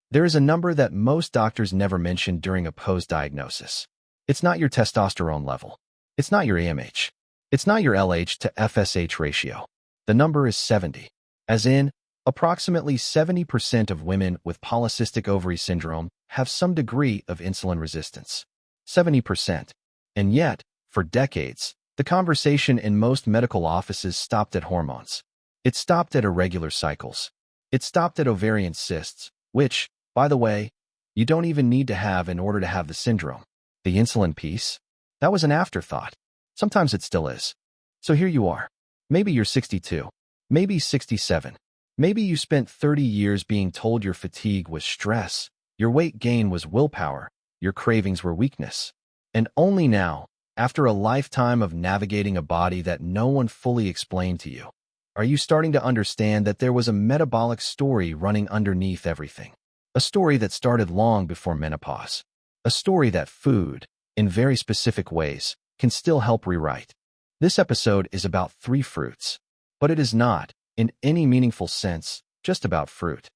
There is a number that most doctors never mention during a PCOS diagnosis. It's not your testosterone level. It's not your AMH. It's not your LH to FSH ratio. The number is 70. As in, approximately 70% of women with polycystic ovary syndrome have some degree of insulin resistance. 70%. And yet, for decades, the conversation in most medical offices stopped at hormones. It stopped at irregular cycles. It stopped at ovarian cysts, which, by the way, you don't even need to have in order to have the syndrome. The insulin piece? That was an afterthought. Sometimes it still is. So here you are. Maybe you're 62. Maybe 67. Maybe you spent 30 years being told your fatigue was stress, your weight gain was willpower, your cravings were weakness. And only now, after a lifetime of navigating a body that no one fully explained to you, are you starting to understand that there was a metabolic story running underneath everything. A story that started long before menopause. A story that food, in very specific ways, can still help rewrite. This episode is about 3 fruits, but it is not, in any meaningful sense, just about fruit.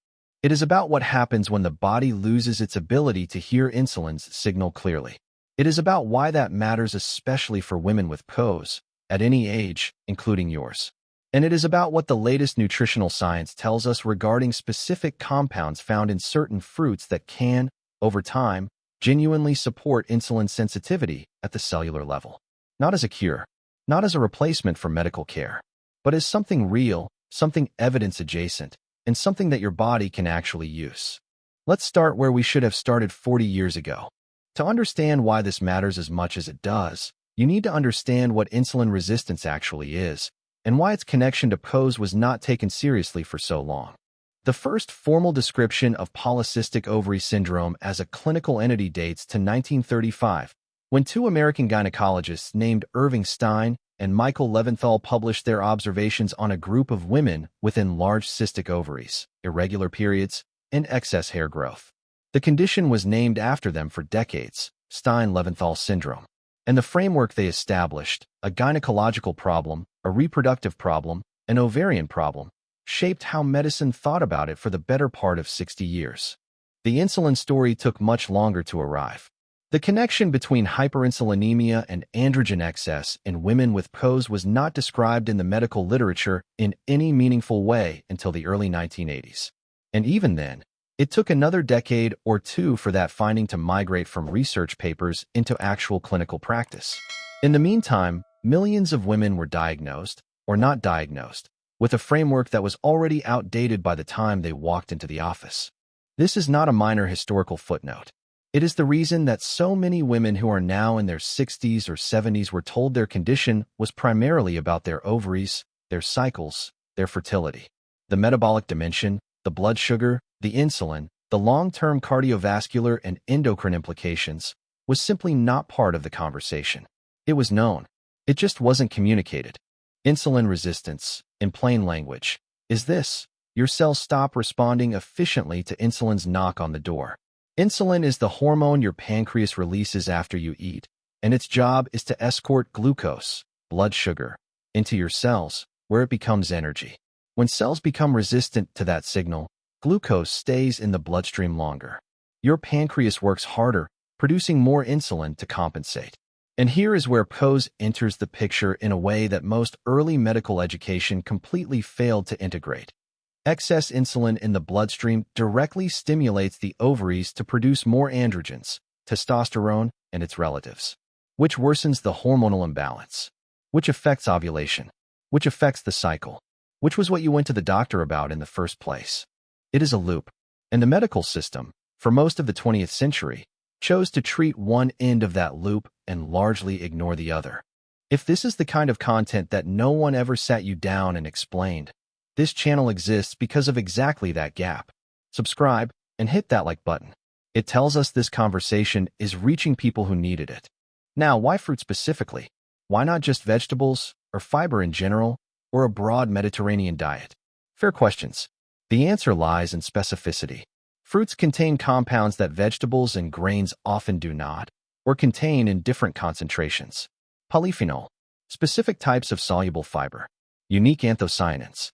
It is about what happens when the body loses its ability to hear insulin's signal clearly. It is about why that matters especially for women with PCOS, at any age, including yours. And it is about what the latest nutritional science tells us regarding specific compounds found in certain fruits that can, over time, genuinely support insulin sensitivity at the cellular level. Not as a cure, not as a replacement for medical care, but as something real, something evidence-adjacent, and something that your body can actually use. Let's start where we should have started 40 years ago. To understand why this matters as much as it does, you need to understand what insulin resistance actually is, and why its connection to PCOS was not taken seriously for so long. The first formal description of polycystic ovary syndrome as a clinical entity dates to 1935, when 2 American gynecologists named Irving Stein and Michael Leventhal published their observations on a group of women with enlarged cystic ovaries, irregular periods, and excess hair growth. The condition was named after them for decades, Stein-Leventhal syndrome. And the framework they established, a gynecological problem, a reproductive problem, an ovarian problem, shaped how medicine thought about it for the better part of 60 years. The insulin story took much longer to arrive. The connection between hyperinsulinemia and androgen excess in women with PCOS was not described in the medical literature in any meaningful way until the early 1980s. And even then, it took another decade or 2 for that finding to migrate from research papers into actual clinical practice. In the meantime, millions of women were diagnosed, or not diagnosed, with a framework that was already outdated by the time they walked into the office. This is not a minor historical footnote. It is the reason that so many women who are now in their 60s or 70s were told their condition was primarily about their ovaries, their cycles, their fertility. The metabolic dimension, the blood sugar, the insulin, the long-term cardiovascular and endocrine implications, was simply not part of the conversation. It was known. It just wasn't communicated. Insulin resistance, in plain language, is this: your cells stop responding efficiently to insulin's knock on the door. Insulin is the hormone your pancreas releases after you eat, and its job is to escort glucose, blood sugar, into your cells, where it becomes energy. When cells become resistant to that signal, glucose stays in the bloodstream longer. Your pancreas works harder, producing more insulin to compensate. And here is where PCOS enters the picture in a way that most early medical education completely failed to integrate. Excess insulin in the bloodstream directly stimulates the ovaries to produce more androgens, testosterone and its relatives, which worsens the hormonal imbalance, which affects ovulation, which affects the cycle, which was what you went to the doctor about in the first place. It is a loop, and the medical system, for most of the 20th century, chose to treat one end of that loop and largely ignore the other. If this is the kind of content that no one ever sat you down and explained, this channel exists because of exactly that gap. Subscribe and hit that like button. It tells us this conversation is reaching people who needed it. Now, why fruit specifically? Why not just vegetables, or fiber in general, or a broad Mediterranean diet? Fair questions. The answer lies in specificity. Fruits contain compounds that vegetables and grains often do not, or contain in different concentrations. Polyphenol, specific types of soluble fiber, unique anthocyanins.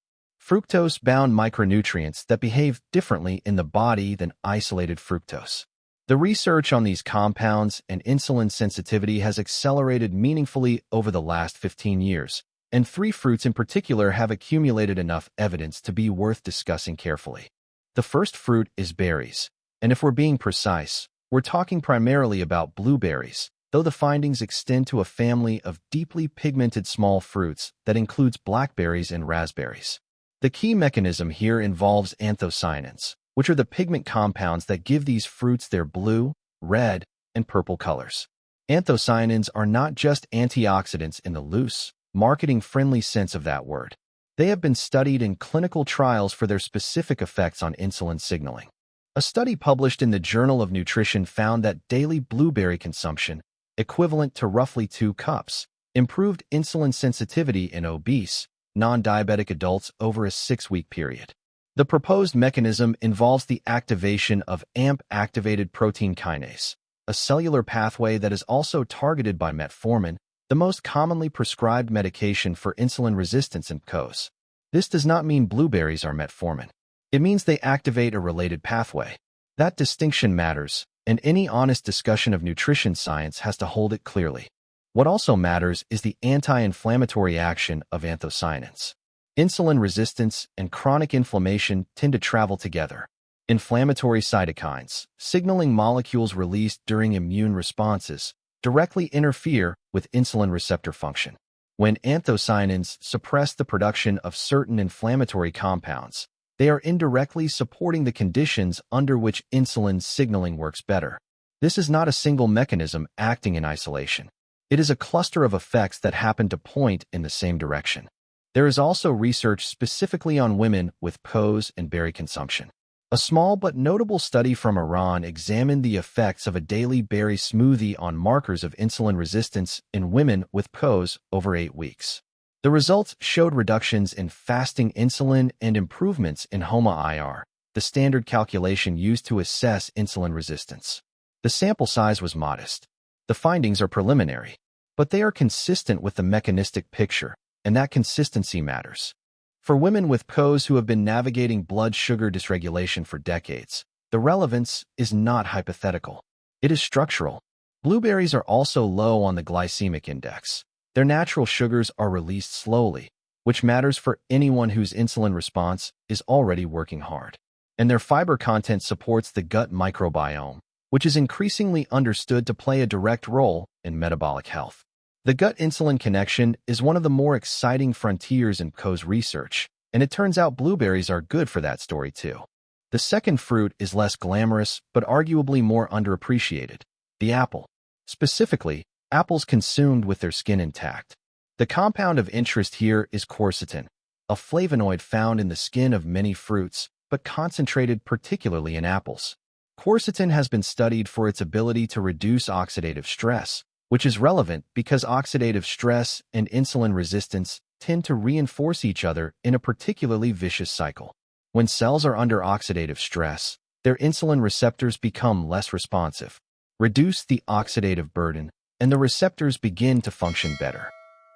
fructose-bound micronutrients that behave differently in the body than isolated fructose. The research on these compounds and insulin sensitivity has accelerated meaningfully over the last 15 years, and 3 fruits in particular have accumulated enough evidence to be worth discussing carefully. The first fruit is berries, and if we're being precise, we're talking primarily about blueberries, though the findings extend to a family of deeply pigmented small fruits that includes blackberries and raspberries. The key mechanism here involves anthocyanins, which are the pigment compounds that give these fruits their blue, red, and purple colors. Anthocyanins are not just antioxidants in the loose, marketing-friendly sense of that word. They have been studied in clinical trials for their specific effects on insulin signaling. A study published in the Journal of Nutrition found that daily blueberry consumption, equivalent to roughly 2 cups, improved insulin sensitivity in obese, non-diabetic adults over a 6-week period. The proposed mechanism involves the activation of AMP-activated protein kinase, a cellular pathway that is also targeted by metformin, the most commonly prescribed medication for insulin resistance in PCOS. This does not mean blueberries are metformin. It means they activate a related pathway. That distinction matters, and any honest discussion of nutrition science has to hold it clearly. What also matters is the anti-inflammatory action of anthocyanins. Insulin resistance and chronic inflammation tend to travel together. Inflammatory cytokines, signaling molecules released during immune responses, directly interfere with insulin receptor function. When anthocyanins suppress the production of certain inflammatory compounds, they are indirectly supporting the conditions under which insulin signaling works better. This is not a single mechanism acting in isolation. It is a cluster of effects that happen to point in the same direction. There is also research specifically on women with PCOS and berry consumption. A small but notable study from Iran examined the effects of a daily berry smoothie on markers of insulin resistance in women with PCOS over 8 weeks. The results showed reductions in fasting insulin and improvements in HOMA-IR, the standard calculation used to assess insulin resistance. The sample size was modest. The findings are preliminary, but they are consistent with the mechanistic picture, and that consistency matters. For women with PCOS who have been navigating blood sugar dysregulation for decades, the relevance is not hypothetical. It is structural. Blueberries are also low on the glycemic index. Their natural sugars are released slowly, which matters for anyone whose insulin response is already working hard. And their fiber content supports the gut microbiome, which is increasingly understood to play a direct role in metabolic health. The gut-insulin connection is one of the more exciting frontiers in PCOS research, and it turns out blueberries are good for that story too. The second fruit is less glamorous, but arguably more underappreciated: the apple. Specifically, apples consumed with their skin intact. The compound of interest here is quercetin, a flavonoid found in the skin of many fruits, but concentrated particularly in apples. Quercetin has been studied for its ability to reduce oxidative stress, which is relevant because oxidative stress and insulin resistance tend to reinforce each other in a particularly vicious cycle. When cells are under oxidative stress, their insulin receptors become less responsive. Reduce the oxidative burden, and the receptors begin to function better.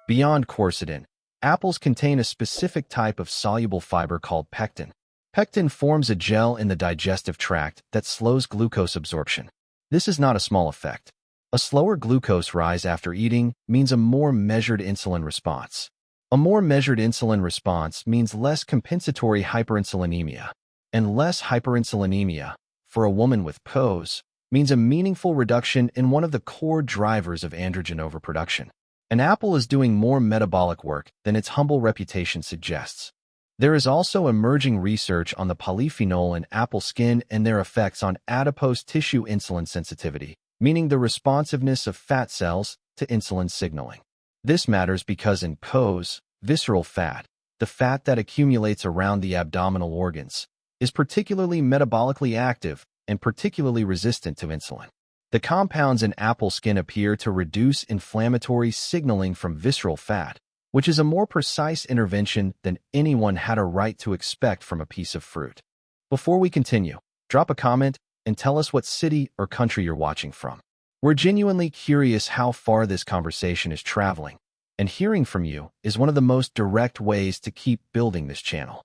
Beyond quercetin, apples contain a specific type of soluble fiber called pectin. Pectin forms a gel in the digestive tract that slows glucose absorption. This is not a small effect. A slower glucose rise after eating means a more measured insulin response. A more measured insulin response means less compensatory hyperinsulinemia. And less hyperinsulinemia, for a woman with PCOS, means a meaningful reduction in one of the core drivers of androgen overproduction. An apple is doing more metabolic work than its humble reputation suggests. There is also emerging research on the polyphenol in apple skin and their effects on adipose tissue insulin sensitivity, meaning the responsiveness of fat cells to insulin signaling. This matters because in PCOS, visceral fat, the fat that accumulates around the abdominal organs, is particularly metabolically active and particularly resistant to insulin. The compounds in apple skin appear to reduce inflammatory signaling from visceral fat, which is a more precise intervention than anyone had a right to expect from a piece of fruit. Before we continue, drop a comment and tell us what city or country you're watching from. We're genuinely curious how far this conversation is traveling, and hearing from you is one of the most direct ways to keep building this channel.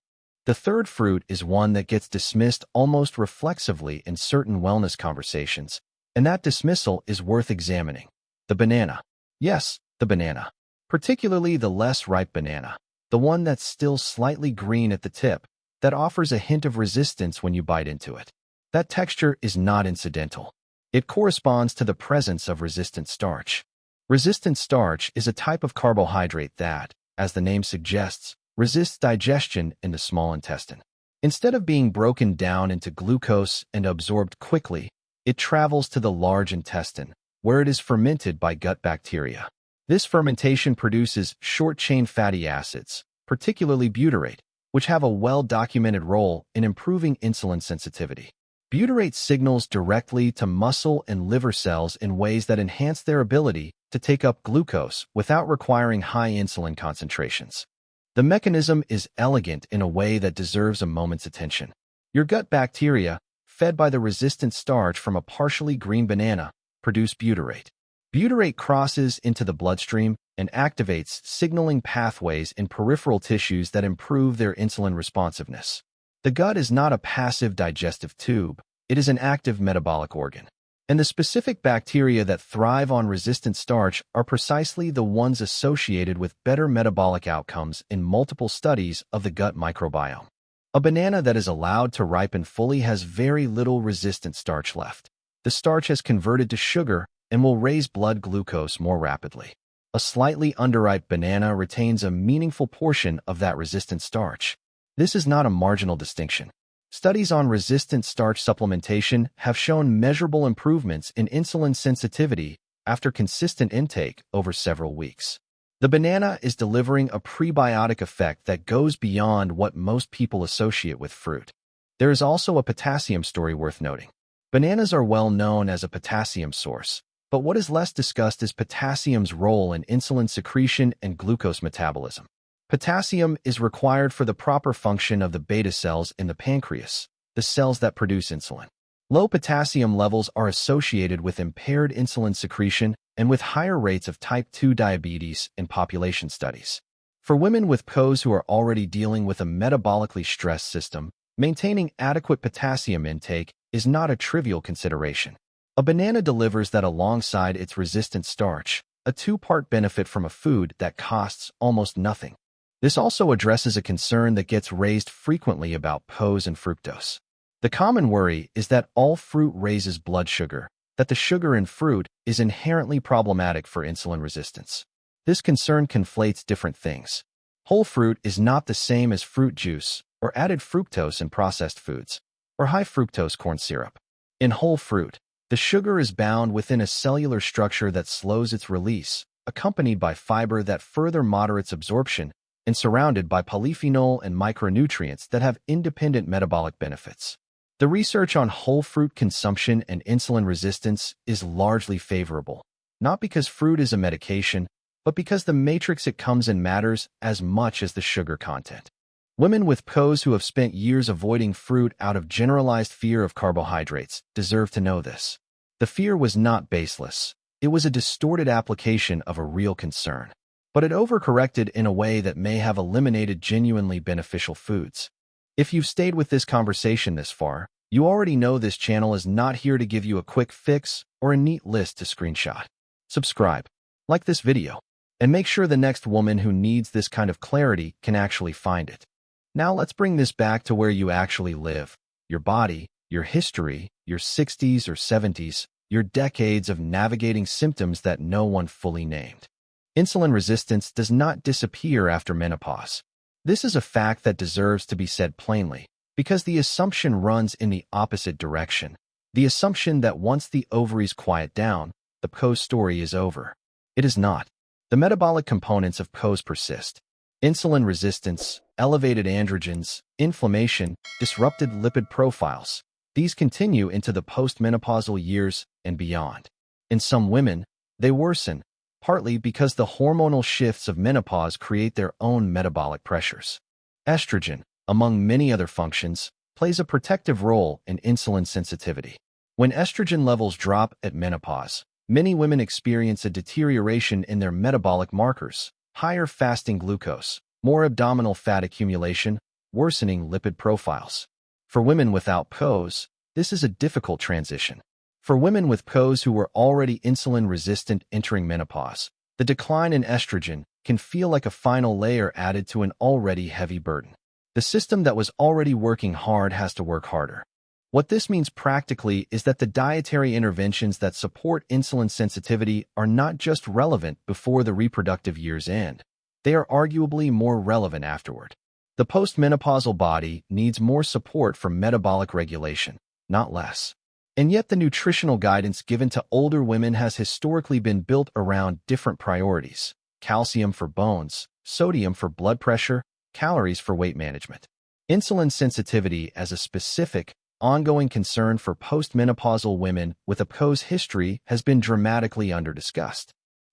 The third fruit is one that gets dismissed almost reflexively in certain wellness conversations, and that dismissal is worth examining. The banana. Yes, the banana. Particularly the less ripe banana, the one that's still slightly green at the tip, that offers a hint of resistance when you bite into it. That texture is not incidental. It corresponds to the presence of resistant starch. Resistant starch is a type of carbohydrate that, as the name suggests, resists digestion in the small intestine. Instead of being broken down into glucose and absorbed quickly, it travels to the large intestine, where it is fermented by gut bacteria. This fermentation produces short-chain fatty acids, particularly butyrate, which have a well-documented role in improving insulin sensitivity. Butyrate signals directly to muscle and liver cells in ways that enhance their ability to take up glucose without requiring high insulin concentrations. The mechanism is elegant in a way that deserves a moment's attention. Your gut bacteria, fed by the resistant starch from a partially green banana, produce butyrate. Butyrate crosses into the bloodstream and activates signaling pathways in peripheral tissues that improve their insulin responsiveness. The gut is not a passive digestive tube, it is an active metabolic organ. And the specific bacteria that thrive on resistant starch are precisely the ones associated with better metabolic outcomes in multiple studies of the gut microbiome. A banana that is allowed to ripen fully has very little resistant starch left. The starch has converted to sugar and will raise blood glucose more rapidly. A slightly underripe banana retains a meaningful portion of that resistant starch. This is not a marginal distinction. Studies on resistant starch supplementation have shown measurable improvements in insulin sensitivity after consistent intake over several weeks. The banana is delivering a prebiotic effect that goes beyond what most people associate with fruit. There is also a potassium story worth noting. Bananas are well known as a potassium source, but what is less discussed is potassium's role in insulin secretion and glucose metabolism. Potassium is required for the proper function of the beta cells in the pancreas, the cells that produce insulin. Low potassium levels are associated with impaired insulin secretion and with higher rates of type 2 diabetes in population studies. For women with PCOS who are already dealing with a metabolically stressed system, maintaining adequate potassium intake is not a trivial consideration. A banana delivers that alongside its resistant starch, a two-part benefit from a food that costs almost nothing. This also addresses a concern that gets raised frequently about PCOS and fructose. The common worry is that all fruit raises blood sugar, that the sugar in fruit is inherently problematic for insulin resistance. This concern conflates different things. Whole fruit is not the same as fruit juice or added fructose in processed foods, or high fructose corn syrup. In whole fruit, the sugar is bound within a cellular structure that slows its release, accompanied by fiber that further moderates absorption, and surrounded by polyphenol and micronutrients that have independent metabolic benefits. The research on whole fruit consumption and insulin resistance is largely favorable, not because fruit is a medication, but because the matrix it comes in matters as much as the sugar content. Women with PCOS who have spent years avoiding fruit out of generalized fear of carbohydrates deserve to know this. The fear was not baseless. It was a distorted application of a real concern. But it overcorrected in a way that may have eliminated genuinely beneficial foods. If you've stayed with this conversation this far, you already know this channel is not here to give you a quick fix or a neat list to screenshot. Subscribe, like this video, and make sure the next woman who needs this kind of clarity can actually find it. Now let's bring this back to where you actually live, your body, your history, your 60s or 70s, your decades of navigating symptoms that no one fully named. Insulin resistance does not disappear after menopause. This is a fact that deserves to be said plainly, because the assumption runs in the opposite direction. The assumption that once the ovaries quiet down, the PCOS story is over. It is not. The metabolic components of PCOS persist. Insulin resistance, elevated androgens, inflammation, disrupted lipid profiles. These continue into the postmenopausal years and beyond. In some women, they worsen, partly because the hormonal shifts of menopause create their own metabolic pressures. Estrogen, among many other functions, plays a protective role in insulin sensitivity. When estrogen levels drop at menopause, many women experience a deterioration in their metabolic markers, higher fasting glucose, more abdominal fat accumulation, worsening lipid profiles. For women without PCOS, this is a difficult transition. For women with PCOS who were already insulin-resistant entering menopause, the decline in estrogen can feel like a final layer added to an already heavy burden. The system that was already working hard has to work harder. What this means practically is that the dietary interventions that support insulin sensitivity are not just relevant before the reproductive years end. They are arguably more relevant afterward. The postmenopausal body needs more support for metabolic regulation, not less. And yet the nutritional guidance given to older women has historically been built around different priorities: calcium for bones, sodium for blood pressure, calories for weight management. Insulin sensitivity as a specific, ongoing concern for postmenopausal women with a PCOS history has been dramatically underdiscussed.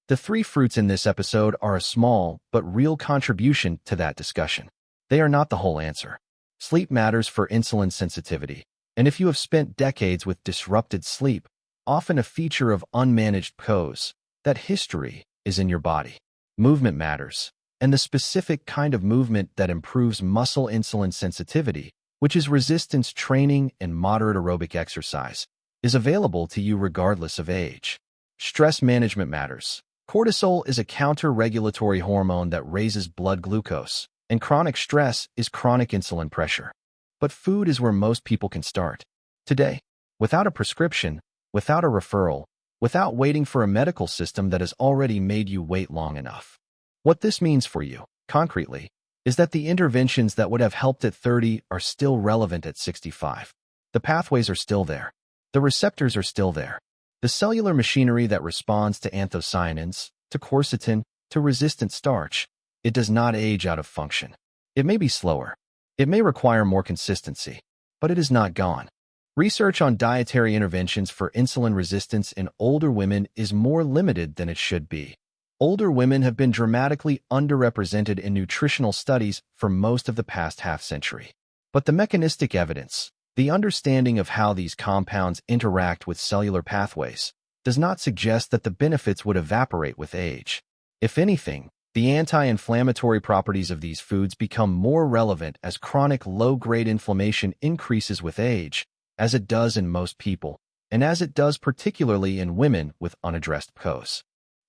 The three fruits in this episode are a small but real contribution to that discussion. They are not the whole answer. Sleep matters for insulin sensitivity, and if you have spent decades with disrupted sleep, often a feature of unmanaged PCOS, that history is in your body. Movement matters, and the specific kind of movement that improves muscle insulin sensitivity, which is resistance training and moderate aerobic exercise, is available to you regardless of age. Stress management matters. Cortisol is a counter-regulatory hormone that raises blood glucose, and chronic stress is chronic insulin pressure. But food is where most people can start. Today, without a prescription, without a referral, without waiting for a medical system that has already made you wait long enough. What this means for you, concretely, is that the interventions that would have helped at 30 are still relevant at 65. The pathways are still there. The receptors are still there. The cellular machinery that responds to anthocyanins, to quercetin, to resistant starch, it does not age out of function. It may be slower. It may require more consistency, but it is not gone. Research on dietary interventions for insulin resistance in older women is more limited than it should be. Older women have been dramatically underrepresented in nutritional studies for most of the past half-century. But the mechanistic evidence, the understanding of how these compounds interact with cellular pathways, does not suggest that the benefits would evaporate with age. If anything, the anti-inflammatory properties of these foods become more relevant as chronic low-grade inflammation increases with age, as it does in most people, and as it does particularly in women with unaddressed PCOS.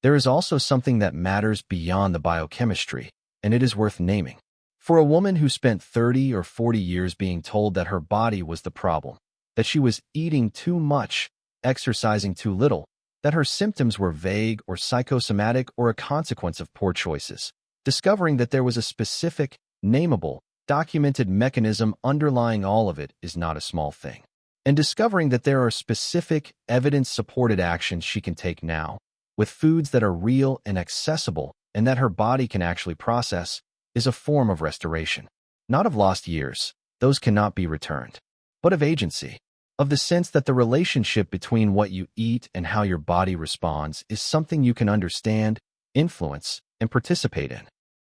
There is also something that matters beyond the biochemistry, and it is worth naming. For a woman who spent 30 or 40 years being told that her body was the problem, that she was eating too much, exercising too little, that her symptoms were vague or psychosomatic or a consequence of poor choices, discovering that there was a specific, nameable, documented mechanism underlying all of it is not a small thing. And discovering that there are specific, evidence-supported actions she can take now, with foods that are real and accessible and that her body can actually process, is a form of restoration. Not of lost years, those cannot be returned, but of agency, of the sense that the relationship between what you eat and how your body responds is something you can understand, influence, and participate in.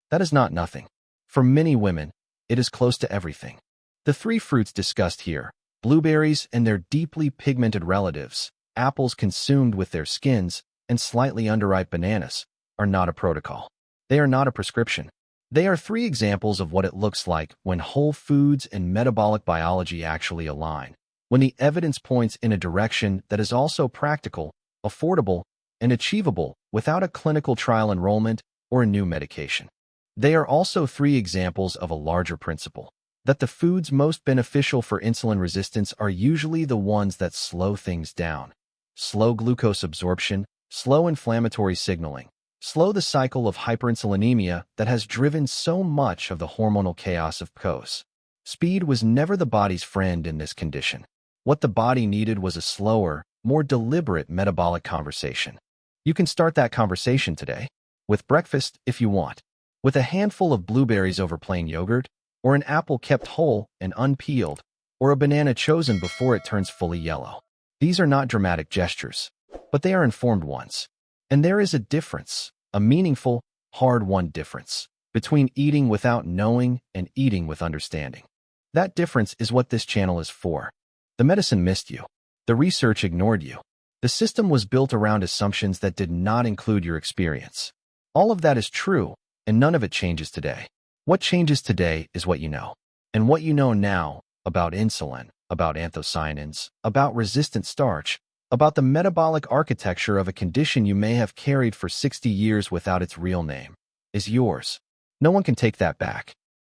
That is not nothing. For many women, it is close to everything. The three fruits discussed here, blueberries and their deeply pigmented relatives, apples consumed with their skins, and slightly underripe bananas, are not a protocol. They are not a prescription. They are three examples of what it looks like when whole foods and metabolic biology actually align, when the evidence points in a direction that is also practical, affordable, and achievable without a clinical trial enrollment or a new medication. They are also three examples of a larger principle, that the foods most beneficial for insulin resistance are usually the ones that slow things down. Slow glucose absorption, slow inflammatory signaling, slow the cycle of hyperinsulinemia that has driven so much of the hormonal chaos of PCOS. Speed was never the body's friend in this condition. What the body needed was a slower, more deliberate metabolic conversation. You can start that conversation today, with breakfast if you want, with a handful of blueberries over plain yogurt, or an apple kept whole and unpeeled, or a banana chosen before it turns fully yellow. These are not dramatic gestures, but they are informed ones. And there is a difference, a meaningful, hard-won difference, between eating without knowing and eating with understanding. That difference is what this channel is for. The medicine missed you. The research ignored you. The system was built around assumptions that did not include your experience. All of that is true, and none of it changes today. What changes today is what you know. And what you know now about insulin, about anthocyanins, about resistant starch, about the metabolic architecture of a condition you may have carried for 60 years without its real name, is yours. No one can take that back.